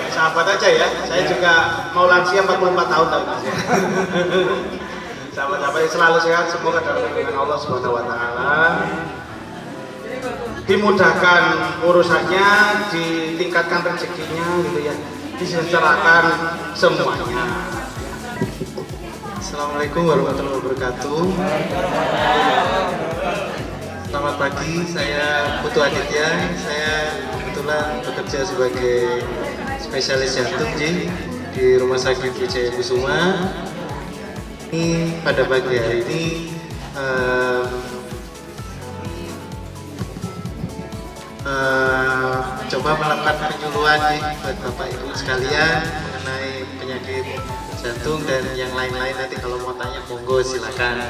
sahabat aja ya. Saya juga mau lansia 44 tahun tapi masih. Sahabat-sahabat selalu sehat, semoga dalam lindungan Allah Subhanahu wa taala. Dimudahkan urusannya, ditingkatkan rezekinya gitu ya. Disejahterakan semuanya. Assalamualaikum warahmatullahi wabarakatuh. Selamat pagi, saya Putu Aditya. Saya kebetulan bekerja sebagai spesialis jantung di Rumah Sakit Wijaya Kusuma. Ini pada pagi hari ini coba melakukan penyuluhan buat Bapak Ibu sekalian mengenai penyakit jantung dan yang lain-lain. Nanti kalau mau tanya monggo silakan.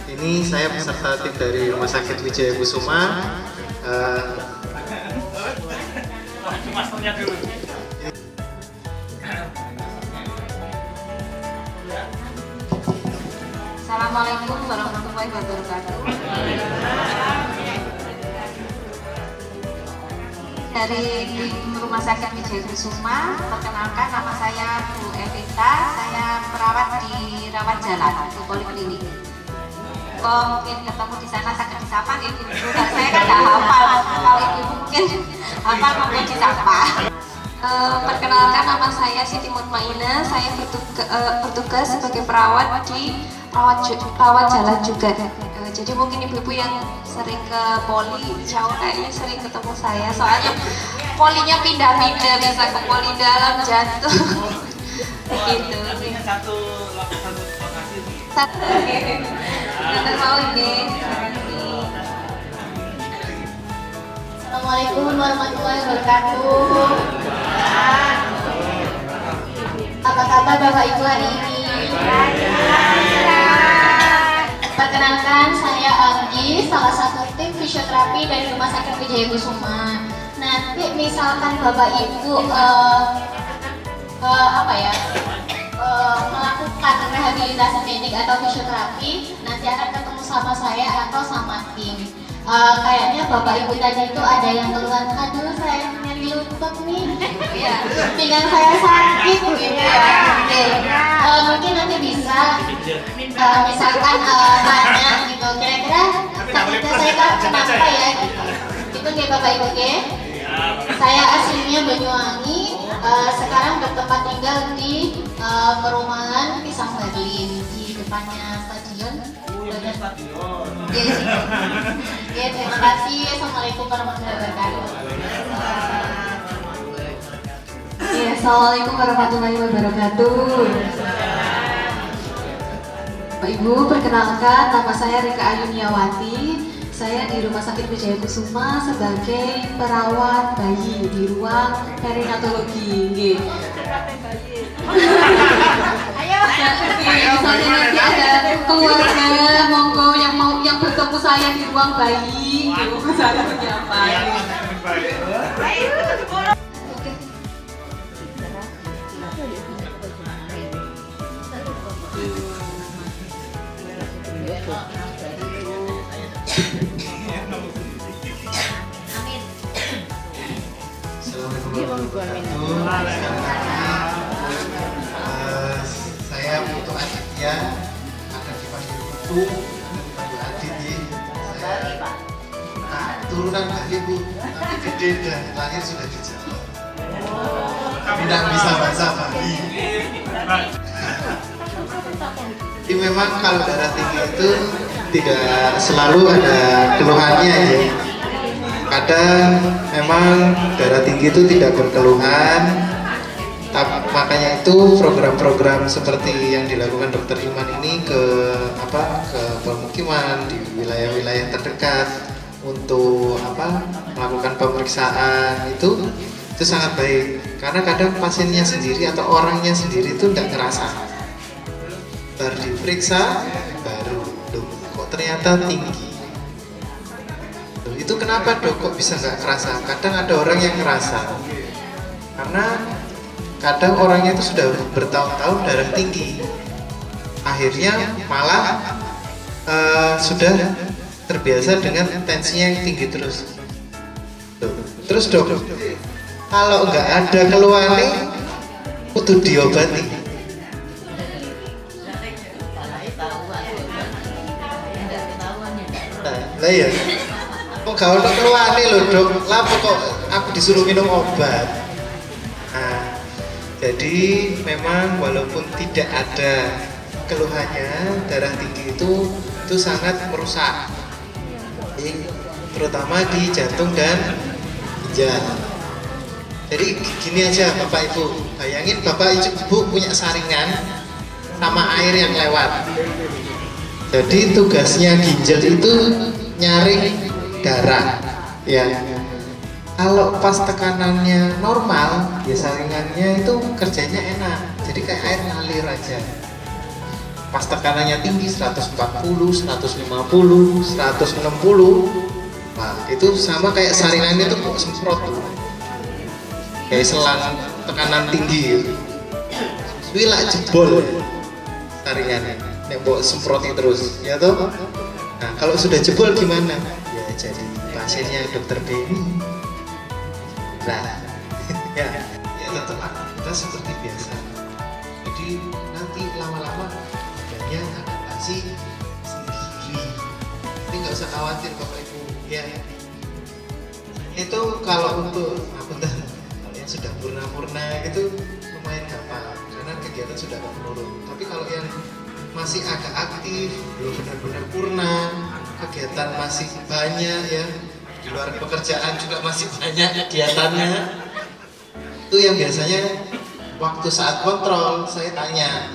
Ini saya peserta tim dari Rumah Sakit Wijaya Kusuma. Assalamualaikum warahmatullahi wabarakatuh. Dari Rumah Sakit Wijaya Kusuma, perkenalkan nama saya Bu Evita. Saya perawat di rawat jalan di Poliklinik. Kok mungkin ketemu di sana sakit disapa ibu, saya kan nggak hafal. Kalau ibu mungkin hafal mungkin disapa. Perkenalkan nama saya Siti Mutmainah. Saya bertugas sebagai perawat di rawat jalan juga. Jadi mungkin ibu-ibu yang sering ke poli jauh kayaknya sering ketemu saya. Soalnya polinya pindah-pindah, bisa ke poli dalam jantung. Gitu. Satu mau ini. Assalamualaikum warahmatullahi wabarakatuh. Apa kabar Bapak Ibu hari ini? Perkenalkan, saya Anggi, salah satu tim fisioterapi dari Rumah Sakit Wijaya Kusuma. Nanti misalkan Bapak Ibu melakukan rehabilitasi medik atau fisioterapi, nanti akan ketemu sama saya atau sama tim. Kayaknya Bapak Ibu tadi itu ada yang keluhan, aduh saya nyeri lutut nih, pinggang saya sakit gitu ya. Mungkin nanti bisa misalkan tanya gitu, kira-kira sakitnya saya kenapa ya gitu. Itu nih Bapak Ibu ya. Saya aslinya Banyuwangi, sekarang bertempat tinggal di perumahan Pisang Berlin di depannya stadion. Ya, terima kasih. Assalamualaikum warahmatullahi wabarakatuh. Ya, assalamualaikum warahmatullahi wabarakatuh. Bapak Ibu, perkenalkan nama saya Rika Ayuniawati. Saya di Rumah Sakit Wijaya Kusuma sebagai perawat bayi di ruang perinatologi. Misalnya nanti ada keluarga monggo yang bertemu saya di ruang bayi, saya seperti apa? Assalamualaikum warahmatullahi wabarakatuh. Saya Putu Aditya, akan dipanggil Putu, dipanggil Adit ya. Saya turunan Mbak Ibu, tapi gede dan lahir sudah di Jawa. Tapi tidak bisa bahasa Bali. Jadi memang kalau darah tinggi itu tidak selalu ada keluhannya ya. Kadang memang darah tinggi itu tidak berkeluhan, makanya itu program-program seperti yang dilakukan Dokter Iman ini ke pemukiman di wilayah-wilayah terdekat untuk melakukan pemeriksaan itu sangat baik, karena kadang pasiennya sendiri atau orangnya sendiri itu tidak ngerasa, baru diperiksa baru kok ternyata tinggi. Itu kenapa dok kok bisa nggak kerasa? Kadang ada orang yang ngerasa karena kadang orangnya itu sudah bertahun-tahun darah tinggi, akhirnya malah sudah terbiasa dengan tensinya yang tinggi terus dok, Kalau nggak ada keluhan nih, kudu diobati. Lah ya, kok gak ono keluhan nih loh dok, lah kok aku disuruh minum obat. Nah, jadi memang walaupun tidak ada keluhannya, darah tinggi itu sangat merusak, terutama di jantung dan ginjal. Jadi gini aja Bapak Ibu, bayangin Bapak Ibu punya saringan sama air yang lewat. Jadi tugasnya ginjal itu nyaring darah, ya. Kalau pas tekanannya normal, ya saringannya itu kerjanya enak. Jadi kayak air ngalir aja. Pas tekanannya tinggi 140, 150, 160, nah itu sama kayak saringannya tuh kok semprot tuh. Kayak selang tekanan tinggi gitu. Wila jebol saringannya, nek mbok semproti terus, ya toh. Nah kalau sudah jebol gimana? Ya jadi pasiennya dokter Benny. Nah, ya tetap aktivitas seperti biasa. Jadi nanti lama-lama badannya adaptasi sendiri. Jadi nggak usah khawatir Bapak Ibu. Ya, itu kalau untuk sudah purna-purna gitu lumayan gampang karena kegiatan sudah agak menurun. Tapi kalau yang masih agak aktif, belum benar-benar purna, kegiatan masih banyak ya, di luar pekerjaan juga masih banyak kegiatannya, itu yang biasanya waktu saat kontrol saya tanya,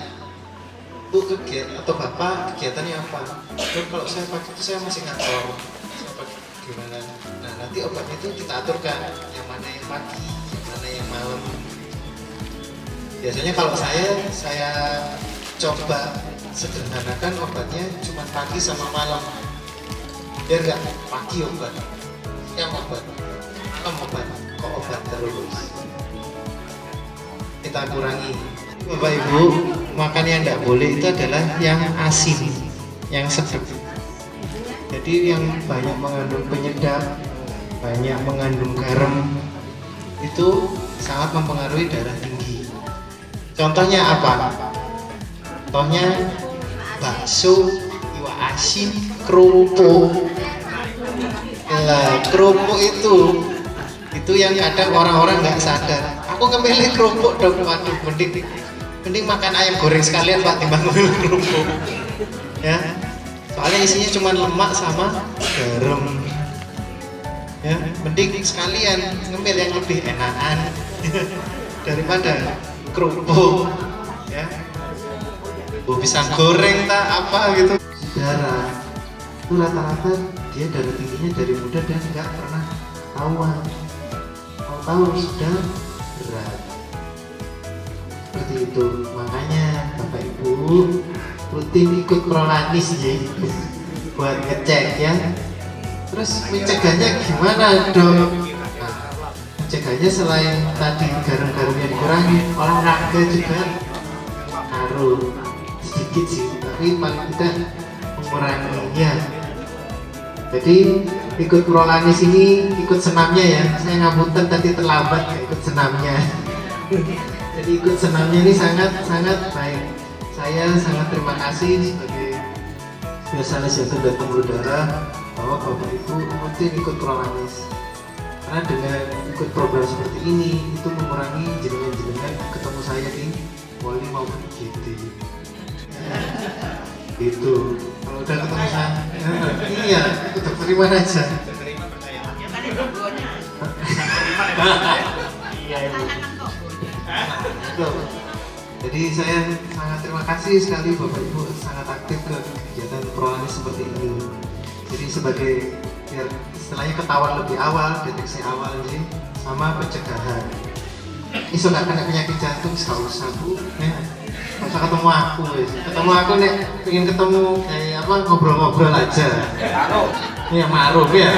Bu kegiatan atau Bapak kegiatannya apa? Kalau saya pagi itu saya masih ngantor, saya pagi gimana? Nah nanti obatnya itu kita aturkan, yang mana yang pagi, mana yang malam. Biasanya kalau saya coba sederhanakan obatnya cuma pagi sama malam, biar nggak pagi obat, yang obat, kok obat terus. Kita kurangi. Bapak Ibu, makan yang tidak boleh itu adalah yang asin, yang sedap. Jadi yang banyak mengandung penyedap, banyak mengandung garam, itu sangat mempengaruhi darah tinggi. Contohnya apa? Contohnya bakso, iwak asin, kerupuk. Lah, kerupuk itu yang kadang orang-orang nggak sadar. Aku ngemilih kerupuk dong, waduh, mending makan ayam goreng sekalian Pak timbang ngemilih kerupuk. Ya, soalnya isinya cuma lemak sama garam. Ya, mending sekalian ngemil yang lebih enakan daripada kerupuk. Ya, pisang goreng tak apa gitu. Darah itu rata-rata dia darah tingginya dari muda dan nggak pernah ketahuan. Kalau tahu sudah berat. Seperti itu. Makanya Bapak Ibu rutin ikut prolanis ya, buat ngecek ya. Terus mencegahnya gimana dok? Nah, mencegahnya selain tadi garam-garamnya dikurangi, olahraga juga ngaruh sedikit sih, tapi paling tidak menguranginya. Jadi ikut prolanis ini, ikut senamnya ya. Saya ngapunten tadi terlambat ikut senamnya. Jadi ikut senamnya ini sangat baik. Saya sangat terima kasih sebagai spesialis jantung dan pembuluh darah bahwa Bapak Ibu rutin ikut prolanis. Karena dengan ikut program seperti ini itu mengurangi jenengan ketemu saya di Poli maupun GD. Gitu. Kalau udah ketemu saya, iya, udah terima aja. Terima percaya. Ya kan itu duanya. Iya Ibu. Jadi saya sangat terima kasih sekali Bapak Ibu sangat aktif ke kegiatan prolanis seperti ini. Jadi sebagai biar istilahnya ketahuan lebih awal, deteksi awal sih, sama pencegahan. Iso nggak kena penyakit jantung, gak usah Bu. Ya. Gak usah ketemu aku, ketemu aku nek pengen ketemu kayak apa ngobrol-ngobrol aja. Iya maruf ya.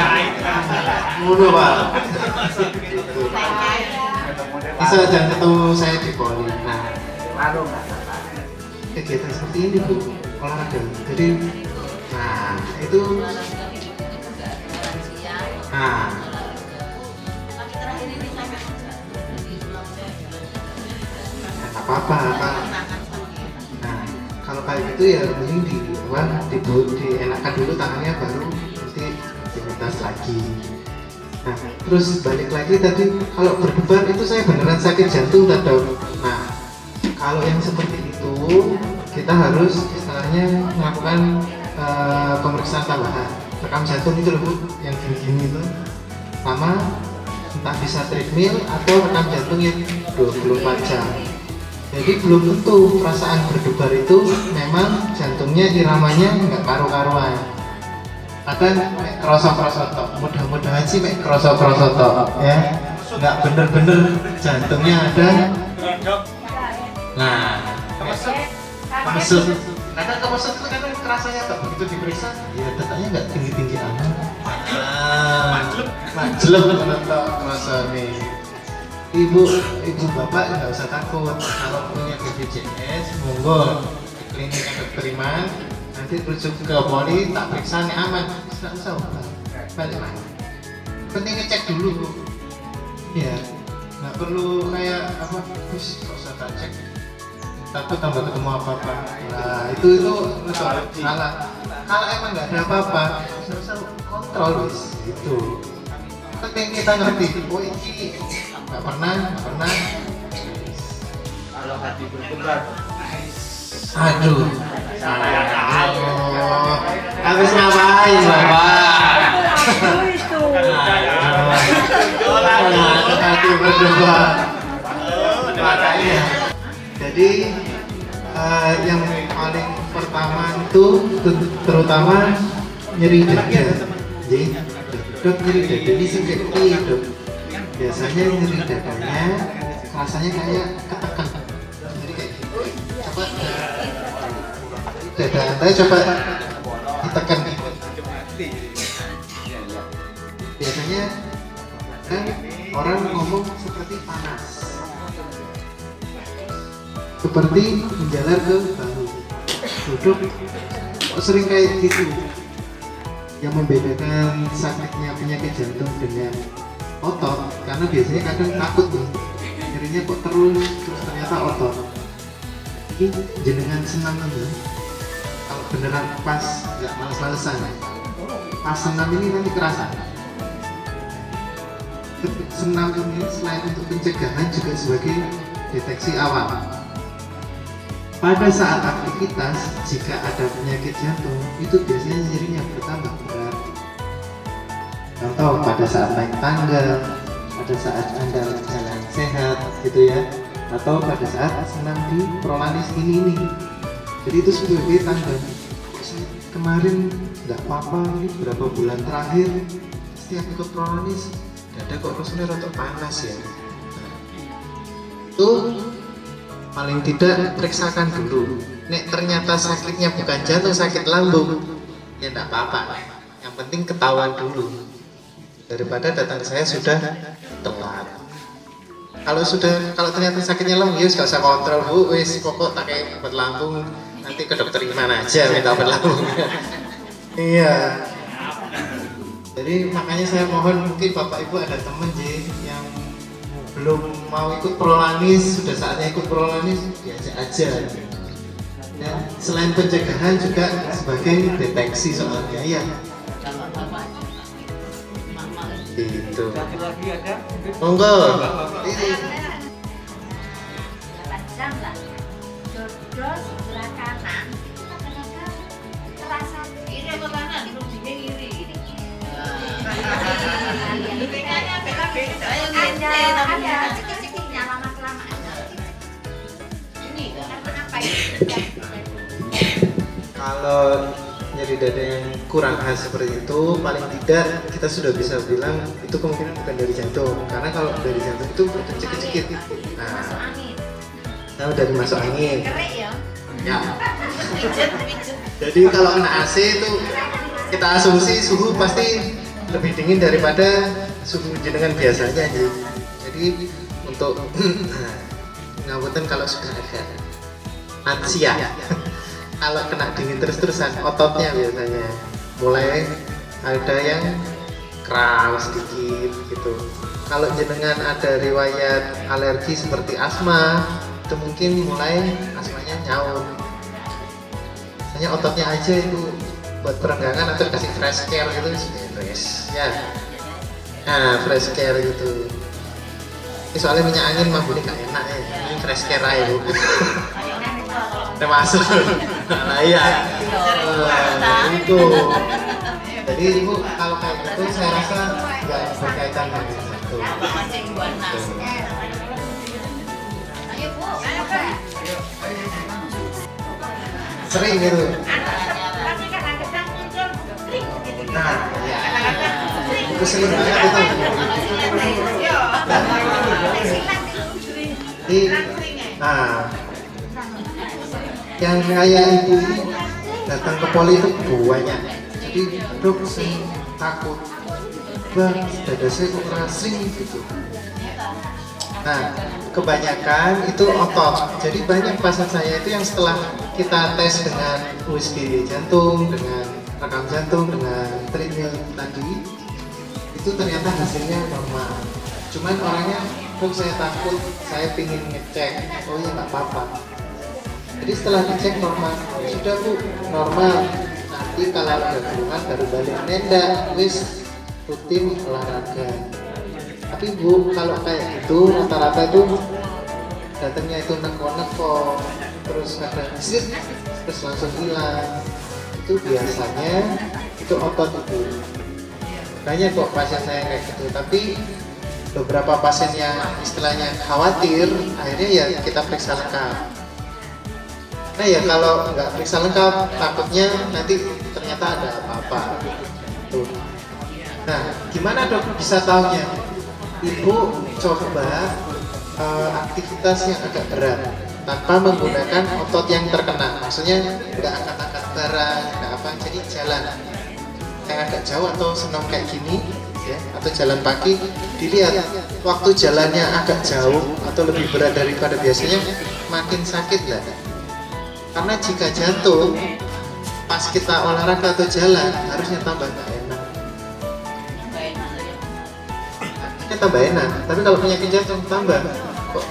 Mudah Pak. Bisa jangan ketemu saya di Poli. Nah, kegiatan seperti ini Bu, olahraga. Jadi, nah itu, nah, apa-apa Pak. Nah kalau kayak gitu ya mending dienakkan dulu tangannya, baru nanti dimintas lagi. Nah terus balik lagi tadi, kalau berdebar itu saya beneran sakit jantung tak dok. Nah kalau yang seperti itu kita harus istilahnya melakukan pemeriksaan tambahan, rekam jantung itu loh Bu, yang gini-gini itu, sama entah bisa treadmill atau rekam jantung yang 24 jam. Jadi belum tentu perasaan berdebar itu memang jantungnya iramanya nggak karu-karuan. Kadang kerosok-kerosok tok, mudah-mudahan sih kerosok-kerosok tok ya, nggak bener-bener jantungnya ada. Nah, kemesut. Kadang kemesut itu kadang kerasanya tak begitu diperiksa, ya tetapnya nggak tinggi-tinggi amat. Majlep menonton kerasa nih. Ibu bapak nggak usah takut, kalau punya BPJS monggo di klinik dokter Iman, nanti rujuk ke poli, tak periksa nih aman, nggak usah balik lagi. Penting ngecek dulu Bu. Ya, nggak perlu kayak apa, terus nggak usah tak cek, takut tambah ketemu apa-apa. Nah itu salah. Kalau emang nggak ada apa-apa, nggak usah kontrol itu. Penting kita ngerti, oh ini nggak pernah. Kalau hati berdebar, Aduh, habis ngapain Bapak? Hati berdebar. Makanya, jadi yang paling pertama itu terutama nyeri dada. Jadi dok nyeri dada ini seperti dok. Biasanya nyeri dadanya rasanya kayak ketekan. Jadi kayak gitu. Coba dada Anda coba ditekan. Biasanya kan orang ngomong seperti panas, seperti menjalar ke bahu. Duduk kok sering kayak gitu. Yang membedakan sakitnya penyakit jantung dengan otot, karena biasanya kadang takut nih, nyerinya kok terus ternyata otot. Ini jenengan senam nih, kalau beneran pas nggak males-malesan, pas senam ini nanti kerasa. Senam ini selain untuk pencegahan juga sebagai deteksi awal. Pada saat aktivitas, jika ada penyakit jantung, itu biasanya nyerinya bertambah berat. Contoh pada saat naik tangga, pada saat Anda jalan sehat gitu ya, atau pada saat senam di prolanis ini. Jadi itu sebagai tanda. Kemarin nggak apa-apa, ini berapa bulan terakhir setiap ikut prolanis dada kok rasanya rada panas ya. Itu paling tidak periksakan dulu. Nek ternyata sakitnya bukan jantung, sakit lambung, ya enggak apa-apa. Yang penting ketahuan dulu. Daripada datang ke saya sudah telat. Kalau ternyata sakitnya lambung, ya nggak usah kontrol Bu, wis pokok tak kayak obat lambung, nanti ke dokter Iman aja minta obat lambung. Iya. Jadi makanya saya mohon, mungkin Bapak Ibu ada temen yang belum mau ikut prolanis, sudah saatnya ikut prolanis, diajak aja. Dan selain pencegahan juga sebagai deteksi soal biaya. Gitu. Monggo. Jam lah. Jodoh sebelah kanan, kadang-kadang terasa Ini apa kanan? Kiri. ada sikit-sikitnya lama-kelamaan. Ini Karena apa ya? Kalau nyeri dada yang kurang khas seperti itu, paling tidak kita sudah bisa bilang itu kemungkinan bukan dari jantung. Karena kalau dari jantung itu bercekit-cekit. Nah, Masuk angin. tahu dari masuk angin. Kerik ya. Ya. pijet. Jadi kalau kena AC itu kita asumsi suhu pasti lebih dingin daripada suhu jenengan biasanya. Jadi untuk ngapunten kalau sudah agak lansia. Kalau kena dingin terus-terusan, ototnya biasanya mulai ada yang kram sedikit gitu. Kalau jenengan ada riwayat alergi seperti asma itu mungkin mulai asmanya nyaut. Hanya ototnya aja itu buat perenggangan atau kasih fresh care gitu, fresh ya. Nah, fresh care gitu. Ini soalnya minyak angin mah boleh gak enak ya. Ini fresh care aja bu. Termasuk. Nah iya. Itu. Jadi ibu kalau kayak gitu saya rasa nggak berkaitan dengan itu. Sering gitu. Tapi kadang-kadang muncul klik gitu. Nah, ya. Itu sering banget itu. Jadi, nah, yang kayak ibu ini datang ke poli itu banyak. Jadi dok saya takut, bang dada saya kok rasing gitu. Nah, kebanyakan itu otot. Jadi banyak pasien saya itu yang setelah kita tes dengan USG jantung, dengan rekam jantung, dengan treadmill tadi, itu ternyata hasilnya normal. Cuman orangnya, dok saya takut, saya pingin ngecek. Oh ya nggak apa-apa. Jadi setelah dicek normal, sudah bu normal. Nanti kalau ada keluhan baru balik nenda, wis rutin olahraga. Tapi bu, kalau kayak gitu rata-rata itu datangnya itu neko-neko, terus kadang sit, terus langsung hilang. Itu biasanya itu otot itu. Banyak kok pasien saya kayak gitu. Tapi beberapa pasien yang istilahnya khawatir, akhirnya ya kita periksa lengkap. Nah ya kalau nggak periksa lengkap, takutnya nanti ternyata ada apa-apa. Tuh. Nah, gimana dok bisa taunya? Ibu coba aktivitas yang agak berat tanpa menggunakan otot yang terkena. Maksudnya nggak angkat-angkat barang, nggak apa, jadi jalan yang agak jauh atau senam kayak gini, ya, atau jalan pagi. Dilihat waktu jalannya agak jauh atau lebih berat daripada biasanya, makin sakit lah. Karena jika jantung pas kita olahraga atau jalan harusnya tambah nggak enak. Tambah enak, tapi kalau penyakit jantung tambah kok.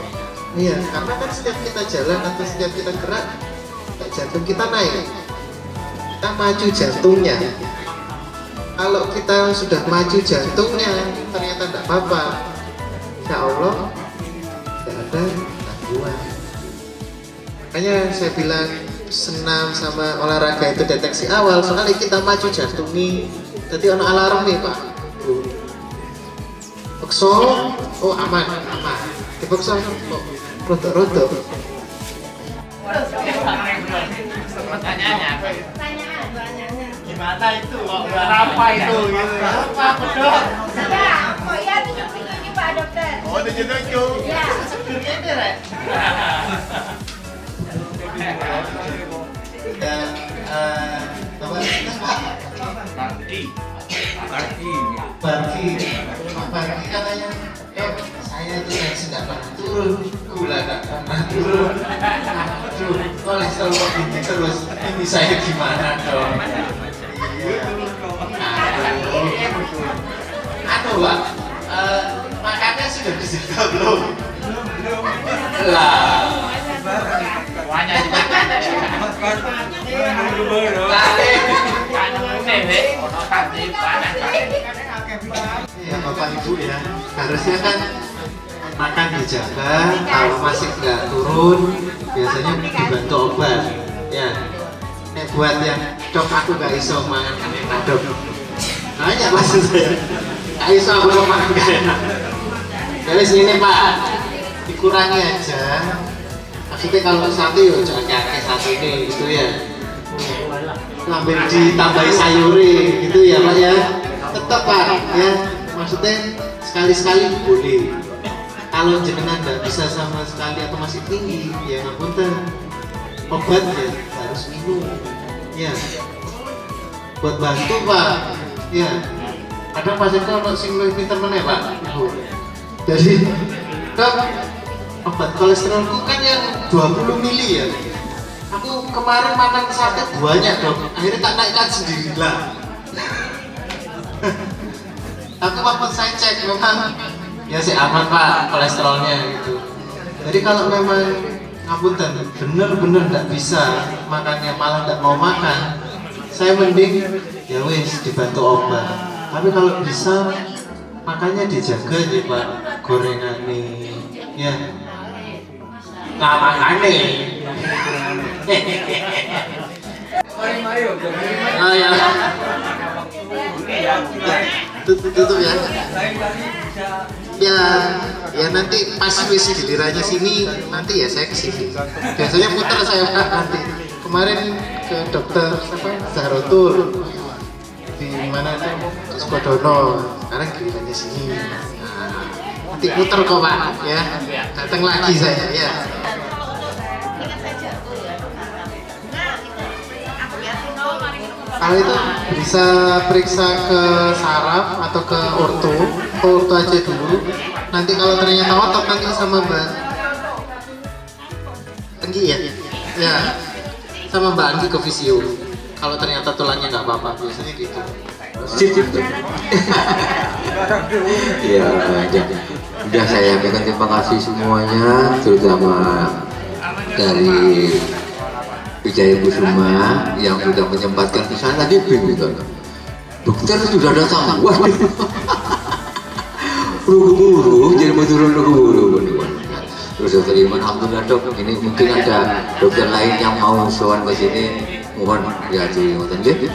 Iya, karena kan setiap kita jalan atau setiap kita gerak, jantung kita naik, kita maju jantungnya. Kalau kita sudah maju jantungnya, ternyata tidak apa-apa, insya Allah tidak ada gangguan. Makanya saya bilang senam sama olahraga itu deteksi awal, soalnya kita maju jantung nih, jadi ono alarm nih pak. Pakso, oh aman, dipaksa, kok rotok. Pertanyaannya gimana itu? Apa itu? Apa betul? Ya, kok ya tunjuk-tunjuk Pak Dokter. Oh, tunjuk-tunjuk. Ya. Sebenarnya itu, Rek. Dan apa Bagi katanya, saya itu tidak pernah turun, gula tidak pernah turun. Aduh, kolesterol kok tinggi terus, ini saya gimana dong? Aduh pak, makannya sudah disita belum? Lah, Banyak juga. ya bapak ibu ya, harusnya kan makan dijaga, kalau masih nggak turun biasanya dibantu obat ya. Buat yang dok aku nggak iso makan enak dok, banyak maksud saya nggak iso aku makan gak enak. Jadi sini pak, dikurangi aja. Maksudnya kalau satu ya jangan kayak satu ini gitu ya, ngambil ditambahi sayuri gitu ya pak ya. Tetap pak ya, maksudnya sekali-sekali boleh. Kalau jenengan nggak bisa sama sekali atau masih tinggi ya ngapunten, obat ya harus minum ya, buat bantu pak ya. Kadang pasien kalau sing lebih pinter meneh pak ibu. Jadi dok, obat kolesterolku kan yang 20 mili ya, aku kemarin makan sate banyak dok, akhirnya tak naikkan sendirilah. Tapi waktu saya cek memang ya sih aman pak kolesterolnya gitu. Jadi kalau memang ngapunten bener-bener nggak bisa makannya, malah nggak mau makan, saya mending ya wis dibantu obat. Tapi kalau bisa makanya dijaga nih Pak, gorengan nih ya nggak makane. Oh ya, tutup ya. Ya nanti pas wis gilirannya sini nanti ya saya kesini. Biasanya putar saya Pak nanti. Kemarin ke dokter siapa? Zarotul di mana tuh? Sukodono. Sekarang gilirannya sini. Nah, nanti putar kok Pak ya. Datang lagi saya ya. Kalau itu bisa periksa ke saraf atau ke orto aja dulu. Nanti kalau ternyata otot nanti sama Mbak Anggi ya, sama Mbak Anggi ke visio. Kalau ternyata tulangnya nggak apa-apa, biasanya gitu. Sip. Ya, udah saya sampaikan terima kasih semuanya, terutama dari Wijaya Kusuma yang sudah menyempatkan ke sana. Tadi bingung kan, dokter sudah datang, wah, buru-buru, jadi mau turun buru-buru. Terus dokter Iman, alhamdulillah dok, ini mungkin ada dokter lain yang mau sowan ke sini, mohon ya diingatkan deh.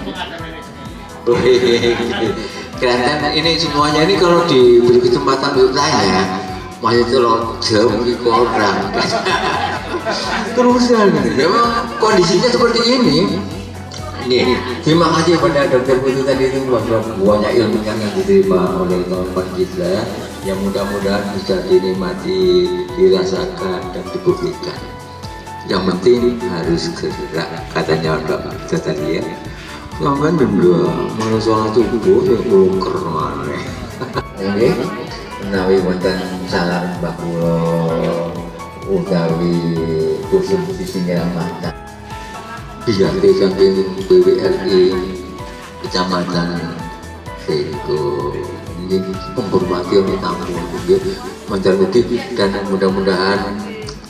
Kelihatan ini semuanya ini kalau diberi kesempatan untuk tanya, masih telur jam di orang. Terusan, memang kondisinya seperti ini. Nih, terima kasih pada dokter Putu tadi itu banyak ilmu yang diterima oleh teman-teman kita, yang mudah-mudahan bisa dinikmati, dirasakan dan dibuktikan. Yang penting harus gerak, katanya dokter tadi ya. Kan benda malah soal tubuh yang belum keren. Oke, menawi wonten salam Mbak Kulo utawi kusum sisinya mata. Biar saking BWRI Kecamatan Seko ini menghormati oleh tamu mencermati dan mudah-mudahan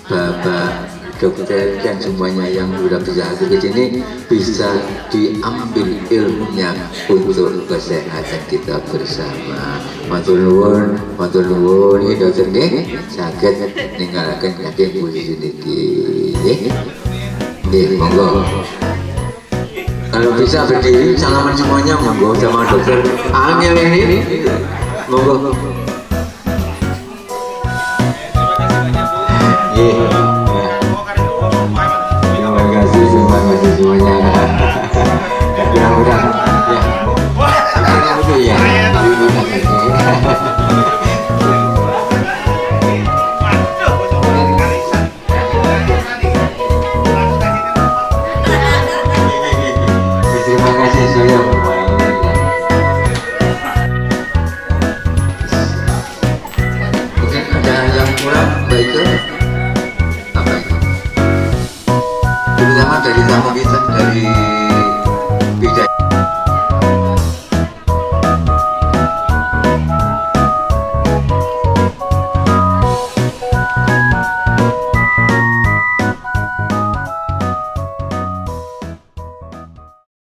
Bapak dokter dan semuanya yang sudah bisa hadir ke sini bisa diambil ilmunya untuk kesehatan kita bersama. Matur nuwun ini dokter nggih saged ninggalaken saking posisi niki nggih monggo. Kalau bisa berdiri salaman semuanya monggo sama dokter Angel ini monggo. Nggih.